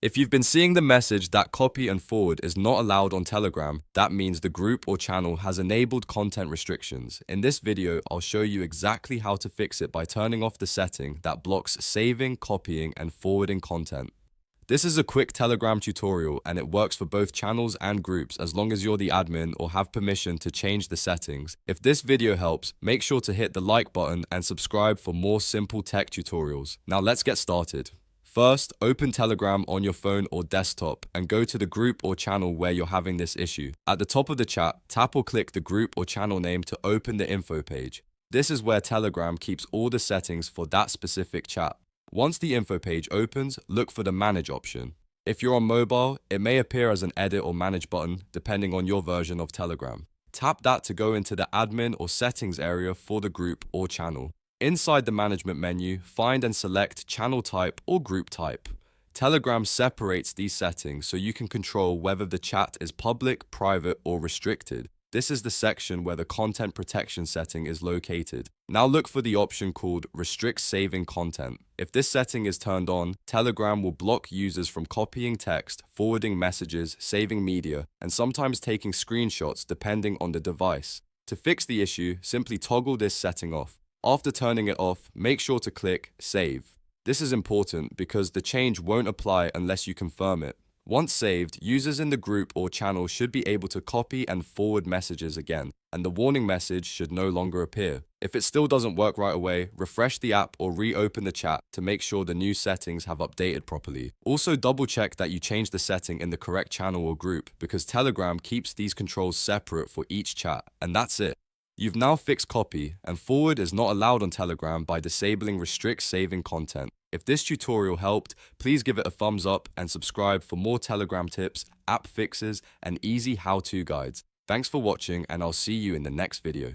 If you've been seeing the message that copy and forward is not allowed on Telegram, that means the group or channel has enabled content restrictions. In this video, I'll show you exactly how to fix it by turning off the setting that blocks saving, copying, and forwarding content. This is a quick Telegram tutorial and it works for both channels and groups as long as you're the admin or have permission to change the settings. If this video helps, make sure to hit the like button and subscribe for more simple tech tutorials. Now let's get started. First, open Telegram on your phone or desktop and go to the group or channel where you're having this issue. At the top of the chat, tap or click the group or channel name to open the info page. This is where Telegram keeps all the settings for that specific chat. Once the info page opens, look for the manage option. If you're on mobile, it may appear as an edit or manage button depending on your version of Telegram. Tap that to go into the admin or settings area for the group or channel. Inside the management menu, find and select channel type or group type. Telegram separates these settings so you can control whether the chat is public, private, or restricted. This is the section where the content protection setting is located. Now look for the option called Restrict Saving Content. If this setting is turned on, Telegram will block users from copying text, forwarding messages, saving media, and sometimes taking screenshots depending on the device. To fix the issue, simply toggle this setting off. After turning it off, make sure to click Save. This is important because the change won't apply unless you confirm it. Once saved, users in the group or channel should be able to copy and forward messages again, and the warning message should no longer appear. If it still doesn't work right away, refresh the app or reopen the chat to make sure the new settings have updated properly. Also double check that you changed the setting in the correct channel or group because Telegram keeps these controls separate for each chat, and that's it. You've now fixed copy, and forward is not allowed on Telegram by disabling Restrict Saving Content. If this tutorial helped, please give it a thumbs up and subscribe for more Telegram tips, app fixes, and easy how-to guides. Thanks for watching, and I'll see you in the next video.